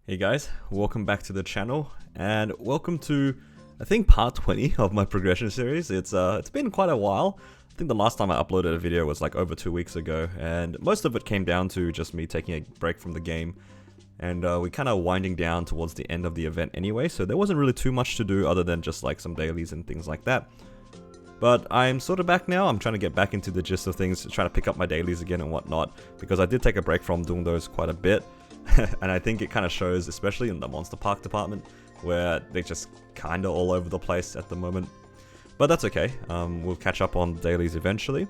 Hey guys, welcome back to the channel, and welcome to, I think, part 20 of my progression series. It's been quite a while. I think the last time I uploaded a video was like over 2 weeks ago, and most of it came down to just me taking a break from the game. And we're kind of winding down towards the end of the event anyway, so there wasn't really too much to do other than just like some dailies and things like that. But I'm sort of back now. I'm trying to get back into the gist of things, trying to pick up my dailies again and whatnot, because I did take a break from doing those quite a bit. And I think it kind of shows, especially in the Monster Park department, where they're just kind of all over the place at the moment. But that's okay, we'll catch up on dailies eventually.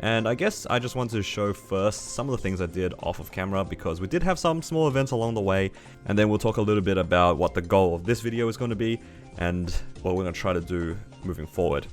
And I guess I just want to show first some of the things I did off of camera, because we did have some small events along the way, and then we'll talk a little bit about what the goal of this video is going to be, and what we're going to try to do moving forward.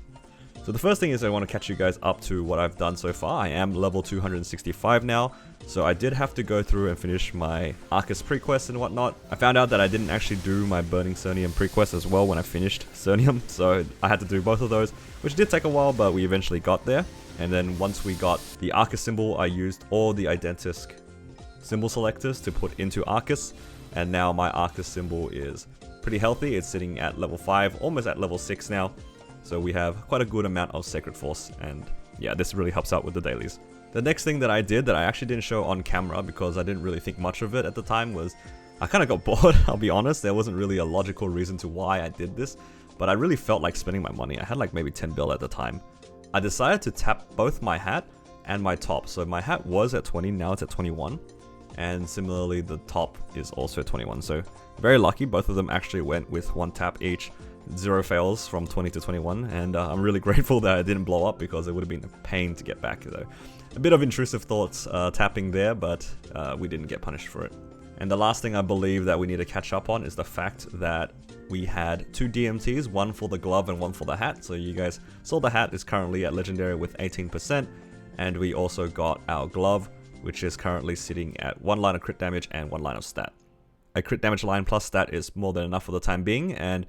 So the first thing is I want to catch you guys up to what I've done so far. I am level 265 now, so I did have to go through and finish my Arcus Prequests and whatnot. I found out that I didn't actually do my Burning Cernium Prequest as well when I finished Cernium, so I had to do both of those, which did take a while, but we eventually got there. And then once we got the Arcus symbol, I used all the Identisk symbol selectors to put into Arcus, and now my Arcus symbol is pretty healthy. It's sitting at level 5, almost at level 6 now. So we have quite a good amount of Sacred Force, and yeah, this really helps out with the dailies. The next thing that I did that I actually didn't show on camera because I didn't really think much of it at the time was I kind of got bored, I'll be honest. There wasn't really a logical reason to why I did this, but I really felt like spending my money. I had like maybe 10 bill at the time. I decided to tap both my hat and my top. So my hat was at 20, now it's at 21. And similarly, the top is also at 21. So very lucky, both of them actually went with one tap each. 0 fails from 20 to 21, and I'm really grateful that I didn't blow up, because it would have been a pain to get back though. A bit of intrusive thoughts tapping there, but we didn't get punished for it. And the last thing I believe that we need to catch up on is the fact that we had 2 DMTs, one for the glove and one for the hat. So you guys saw the hat is currently at legendary with 18%, and we also got our glove, which is currently sitting at 1 line of crit damage and 1 line of stat. A crit damage line plus stat is more than enough for the time being, and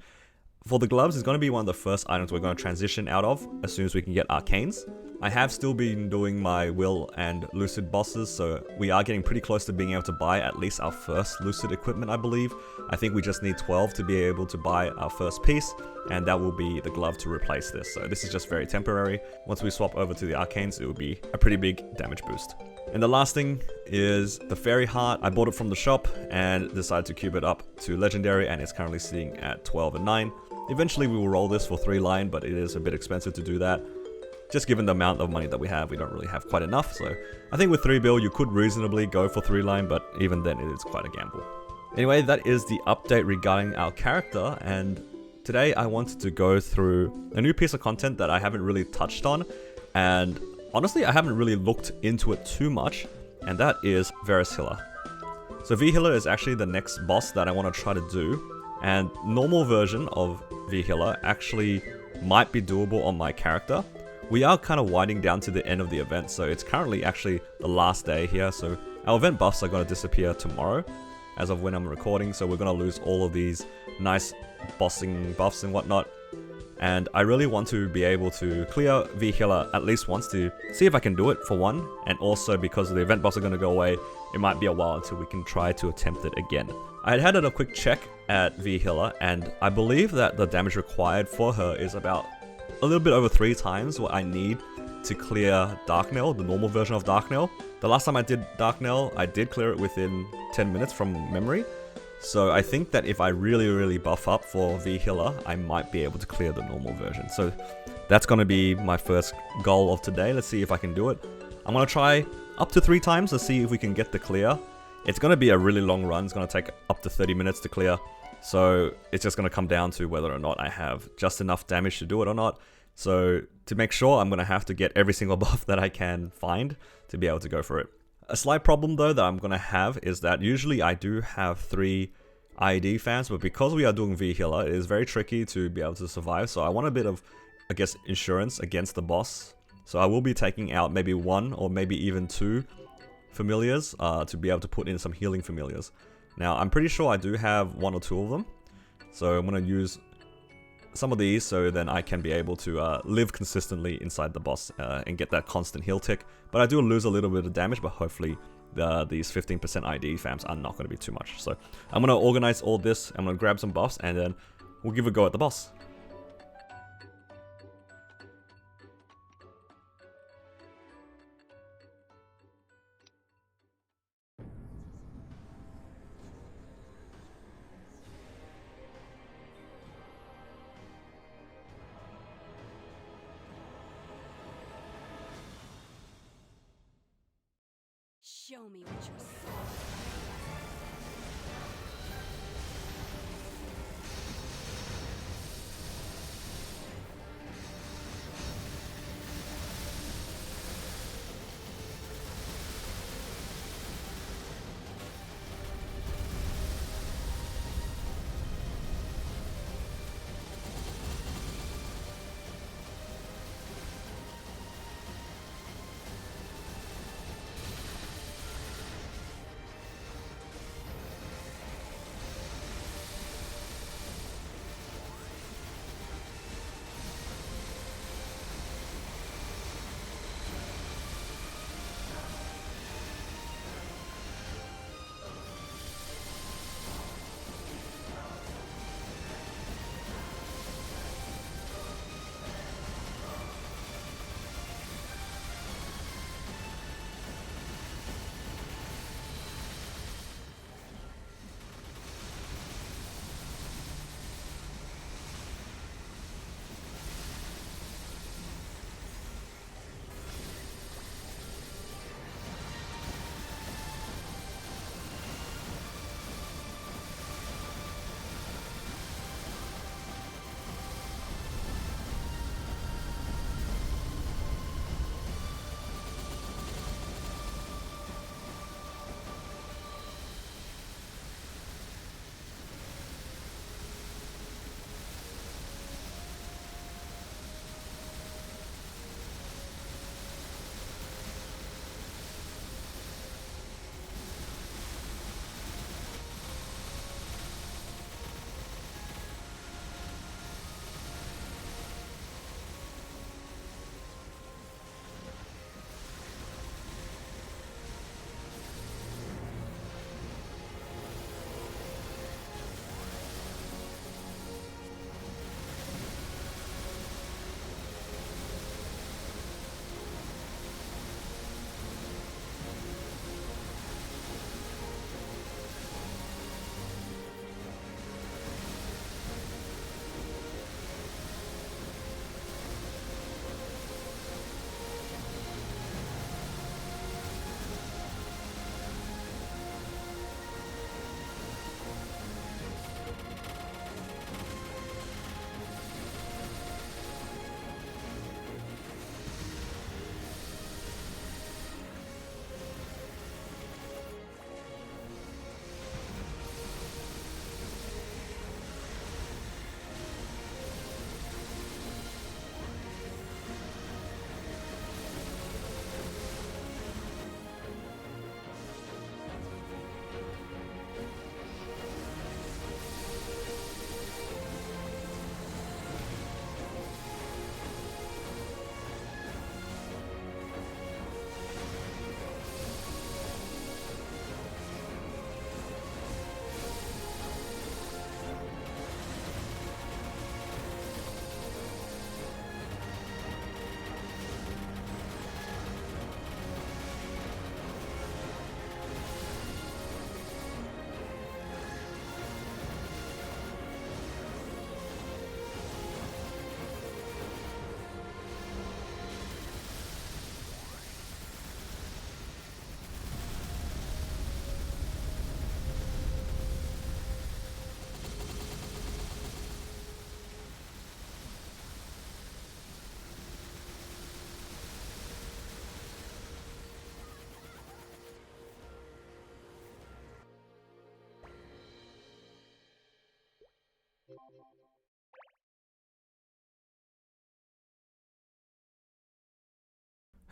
for the gloves, it's going to be one of the first items we're going to transition out of as soon as we can get Arcanes. I have still been doing my Will and Lucid bosses, so we are getting pretty close to being able to buy at least our first Lucid equipment, I believe. I think we just need 12 to be able to buy our first piece, and that will be the glove to replace this. So this is just very temporary. Once we swap over to the Arcanes, it will be a pretty big damage boost. And the last thing is the Fairy Heart. I bought it from the shop and decided to cube it up to Legendary, and it's currently sitting at 12 and 9. Eventually we will roll this for 3 line, but it is a bit expensive to do that. Just given the amount of money that we have, we don't really have quite enough, so I think with 3 bill you could reasonably go for 3 line, but even then it is quite a gamble. Anyway, that is the update regarding our character, and today I wanted to go through a new piece of content that I haven't really touched on, and honestly I haven't really looked into it too much, and that is VHilla. So VHilla is actually the next boss that I want to try to do. And normal version of VHilla actually might be doable on my character. We are kind of winding down to the end of the event, so it's currently actually the last day here. So our event buffs are going to disappear tomorrow as of when I'm recording, so we're going to lose all of these nice bossing buffs and whatnot. And I really want to be able to clear VHilla at least once to see if I can do it for one, and also because the event buffs are going to go away, it might be a while until we can try to attempt it again. I had a quick check at VHilla, and I believe that the damage required for her is about a little bit over 3 times what I need to clear Darknell, the normal version of Darknell. The last time I did Darknell, I did clear it within 10 minutes from memory. So I think that if I really buff up for VHilla, I might be able to clear the normal version. So that's going to be my first goal of today. Let's see if I can do it. I'm going to try up to 3 times to see if we can get the clear. It's going to be a really long run. It's going to take up to 30 minutes to clear. So it's just going to come down to whether or not I have just enough damage to do it or not. So to make sure, I'm going to have to get every single buff that I can find to be able to go for it. A slight problem though that I'm going to have is that usually I do have 3 IED fans, but because we are doing VHilla, it is very tricky to be able to survive. So I want a bit of, I guess, insurance against the boss. So I will be taking out maybe 1 or maybe even 2 familiars to be able to put in some healing familiars. Now I'm pretty sure I do have 1 or 2 of them, so I'm going to use some of these so then I can be able to live consistently inside the boss and get that constant heal tick. But I do lose a little bit of damage, but hopefully these 15% ID fams are not going to be too much. So I'm going to organize all this, I'm going to grab some buffs, and then we'll give a go at the boss. Show me what you're saying.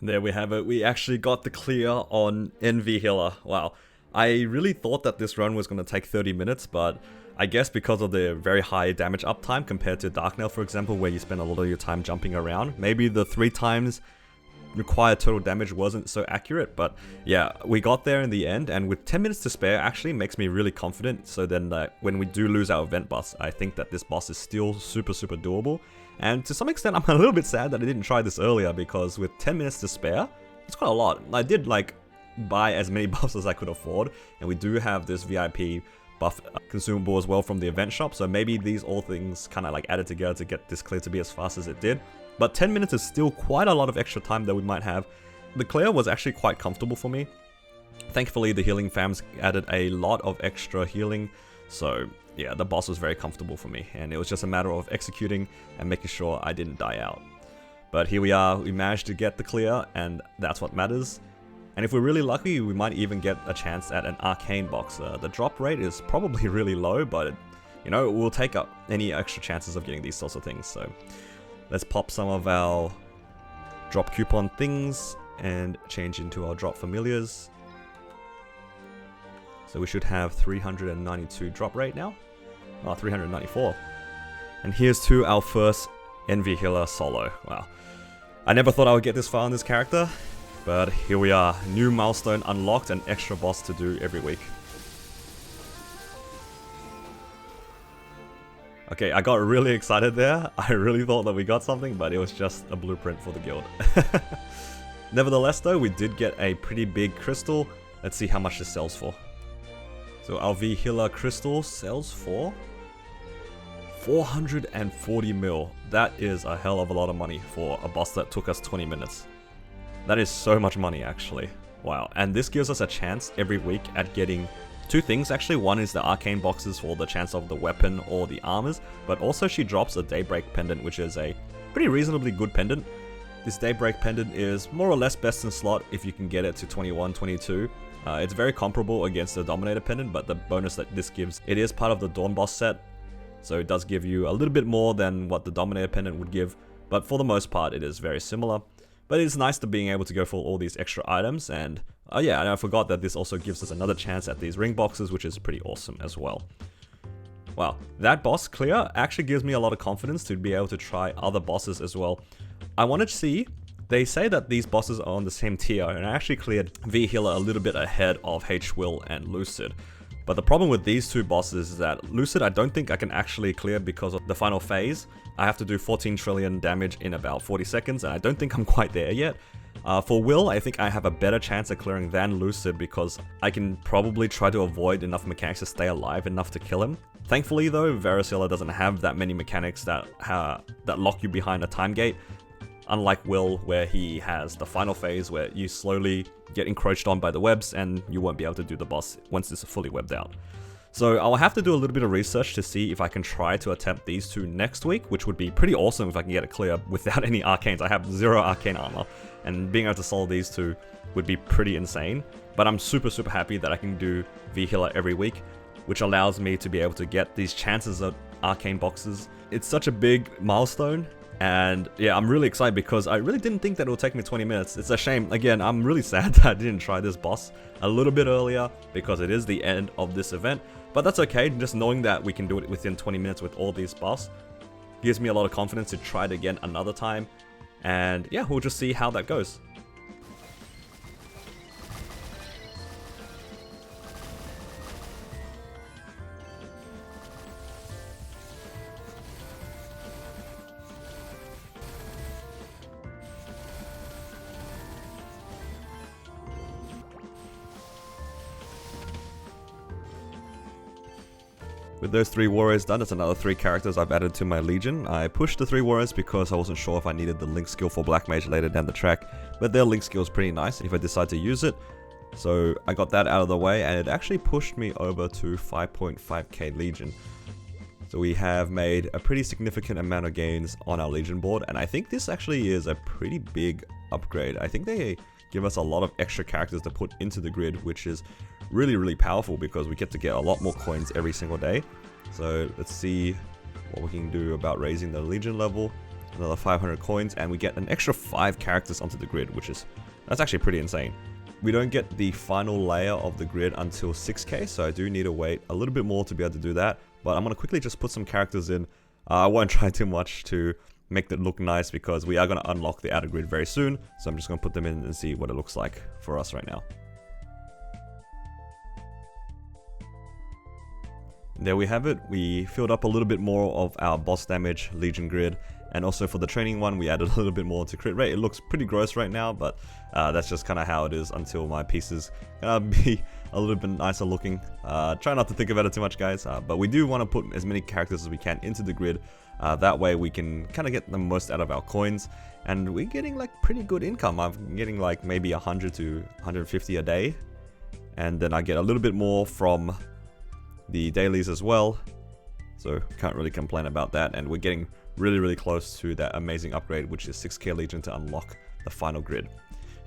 There we have it. We actually got the clear on VHilla. Wow. I really thought that this run was going to take 30 minutes, but I guess because of the very high damage uptime compared to Dark Nail, for example, where you spend a lot of your time jumping around, maybe the 3 times required total damage wasn't so accurate, but yeah, we got there in the end, and with 10 minutes to spare actually makes me really confident. So then when we do lose our event boss, I think that this boss is still super doable. And to some extent, I'm a little bit sad that I didn't try this earlier, because with 10 minutes to spare, it's quite a lot. I did like buy as many buffs as I could afford, and we do have this VIP buff consumable as well from the event shop, so maybe these all things kind of like added together to get this clear to be as fast as it did. But 10 minutes is still quite a lot of extra time that we might have. The clear was actually quite comfortable for me. Thankfully, the healing fams added a lot of extra healing, so yeah, the boss was very comfortable for me, and it was just a matter of executing and making sure I didn't die out. But here we are, we managed to get the clear, and that's what matters. And if we're really lucky, we might even get a chance at an arcane box. The drop rate is probably really low, but you know, we'll take up any extra chances of getting these sorts of things. So let's pop some of our drop coupon things and change into our drop familiars. So we should have 392 drop rate now. Oh, 394. And here's to our first VHilla solo. Wow. I never thought I would get this far on this character, but here we are. New milestone unlocked, an extra boss to do every week. Okay, I got really excited there. I really thought that we got something, but it was just a blueprint for the guild. Nevertheless though, we did get a pretty big crystal. Let's see how much this sells for. So our VHilla crystal sells for 440 mil. That is a hell of a lot of money for a boss that took us 20 minutes. That is so much money actually. Wow. And this gives us a chance every week at getting two things actually. One is the arcane boxes for the chance of the weapon or the armors, but also she drops a Daybreak pendant, which is a pretty reasonably good pendant. This Daybreak pendant is more or less best in slot if you can get it to 21, 22. It's very comparable against the Dominator pendant, but the bonus that this gives, it is part of the Dawn boss set, so it does give you a little bit more than what the Dominator pendant would give, but for the most part it is very similar. But it's nice to being able to go for all these extra items, and oh yeah, and I forgot that this also gives us another chance at these ring boxes, which is pretty awesome as well. Wow, that boss clear actually gives me a lot of confidence to be able to try other bosses as well. I wanted to see, they say that these bosses are on the same tier, and I actually cleared VHilla a little bit ahead of H-Will and Lucid. But the problem with these two bosses is that Lucid I don't think I can actually clear because of the final phase. I have to do 14 trillion damage in about 40 seconds, and I don't think I'm quite there yet. For Will, I think I have a better chance at clearing than Lucid because I can probably try to avoid enough mechanics to stay alive enough to kill him. Thankfully though, VHilla doesn't have that many mechanics that lock you behind a time gate. Unlike Will, where he has the final phase where you slowly get encroached on by the webs and you won't be able to do the boss once it's fully webbed out. So I'll have to do a little bit of research to see if I can try to attempt these two next week, which would be pretty awesome if I can get it clear without any arcanes. I have 0 arcane armor, and being able to solve these two would be pretty insane. But I'm super happy that I can do VHilla every week, which allows me to be able to get these chances at arcane boxes. It's such a big milestone. And yeah, I'm really excited because I really didn't think that it would take me 20 minutes. It's a shame. Again, I'm really sad that I didn't try this boss a little bit earlier because it is the end of this event. But that's okay. Just knowing that we can do it within 20 minutes with all these buffs gives me a lot of confidence to try it again another time. And yeah, we'll just see how that goes. With those 3 warriors done, that's another 3 characters I've added to my legion. I pushed the 3 warriors because I wasn't sure if I needed the link skill for Black Mage later down the track, but their link skill is pretty nice if I decide to use it. So I got that out of the way, and it actually pushed me over to 5.5k legion. So we have made a pretty significant amount of gains on our legion board, and I think this actually is a pretty big upgrade. I think they give us a lot of extra characters to put into the grid, which is really powerful because we get to get a lot more coins every single day. So let's see what we can do about raising the legion level. Another 500 coins, and we get an extra 5 characters onto the grid, that's actually pretty insane. We don't get the final layer of the grid until 6k, so I do need to wait a little bit more to be able to do that. But I'm going to quickly just put some characters in. I won't try too much to make it look nice because we are going to unlock the outer grid very soon. So I'm just going to put them in and see what it looks like for us right now. There we have it. We filled up a little bit more of our boss damage Legion grid, and also for the training one we added a little bit more to crit rate. It looks pretty gross right now, but that's just kind of how it is until my pieces gonna be a little bit nicer looking. Try not to think about it too much, guys, but we do want to put as many characters as we can into the grid. That way we can kind of get the most out of our coins, and we're getting like pretty good income. I'm getting like maybe 100 to 150 a day, and then I get a little bit more from the dailies as well, so can't really complain about that. And we're getting really close to that amazing upgrade, which is 6k Legion to unlock the final grid.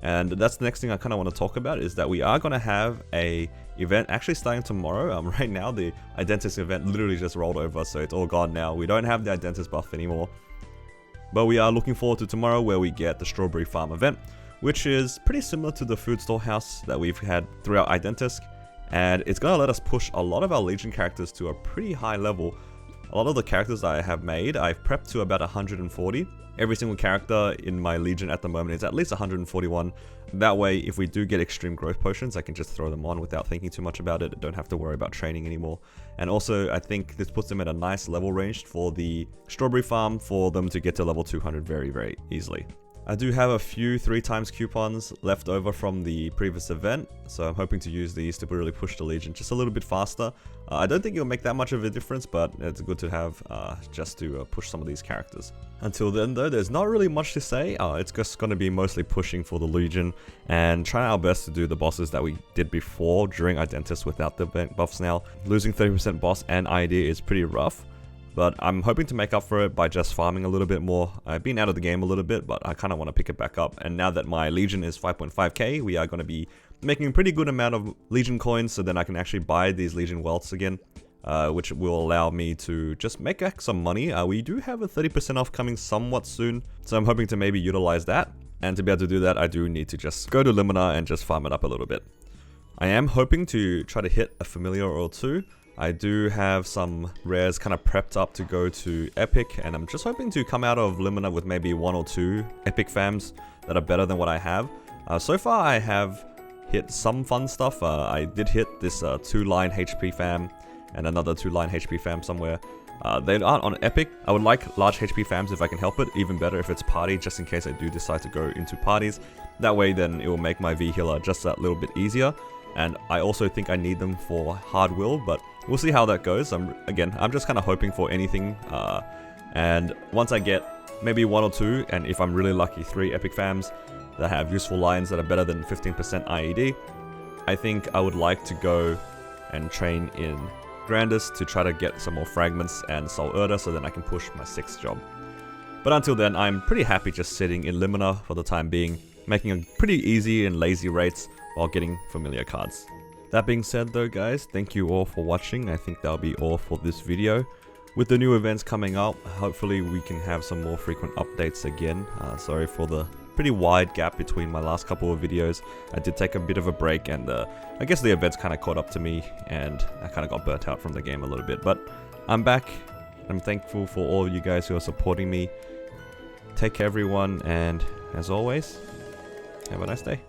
And that's the next thing I kind of want to talk about, is that we are going to have a event actually starting tomorrow. Right now the Identis event literally just rolled over, so it's all gone now. We don't have the Identis buff anymore, but we are looking forward to tomorrow, where we get the Strawberry Farm event, which is pretty similar to the food storehouse that we've had throughout Identis. And it's going to let us push a lot of our Legion characters to a pretty high level. A lot of the characters that I have made, I've prepped to about 140. Every single character in my Legion at the moment is at least 141. That way, if we do get extreme growth potions, I can just throw them on without thinking too much about it. I don't have to worry about training anymore. And also, I think this puts them at a nice level range for the Strawberry Farm, for them to get to level 200 very easily. I do have a few 3x coupons left over from the previous event, so I'm hoping to use these to really push the Legion just a little bit faster. I don't think it'll make that much of a difference, but it's good to have just to push some of these characters. Until then though, there's not really much to say. It's just going to be mostly pushing for the Legion and trying our best to do the bosses that we did before during Identis without the event buffs now. Losing 30% boss and ID is pretty rough, but I'm hoping to make up for it by just farming a little bit more. I've been out of the game a little bit, but I kind of want to pick it back up. And now that my Legion is 5.5k, we are going to be making a pretty good amount of Legion coins, so then I can actually buy these Legion wealths again, which will allow me to just make back some money. We do have a 30% off coming somewhat soon, so I'm hoping to maybe utilize that. And to be able to do that, I do need to just go to Limina and just farm it up a little bit. I am hoping to try to hit a familiar or two. I do have some rares kind of prepped up to go to Epic, and I'm just hoping to come out of Limina with maybe 1 or 2 Epic fams that are better than what I have. So far I have hit some fun stuff. I did hit this 2-line HP fam and another 2-line HP fam somewhere. They aren't on Epic. I would like large HP fams if I can help it, even better if it's party, just in case I do decide to go into parties. That way then it will make my VHilla just that little bit easier. And I also think I need them for hard will, but we'll see how that goes. I'm just kind of hoping for anything, and once I get maybe 1 or 2, and if I'm really lucky 3 epic fams that have useful lines that are better than 15% IED, I think I would like to go and train in Grandis to try to get some more fragments and Soul Urda, so then I can push my 6th job. But until then, I'm pretty happy just sitting in Limina for the time being, making a pretty easy and lazy rates while getting familiar cards. That being said though, guys, thank you all for watching. I think that'll be all for this video. With the new events coming up, hopefully we can have some more frequent updates again. Sorry for the pretty wide gap between my last couple of videos. I did take a bit of a break, and I guess the events kind of caught up to me, and I kind of got burnt out from the game a little bit. But I'm back. I'm thankful for all of you guys who are supporting me. Take care everyone, and as always, have a nice day.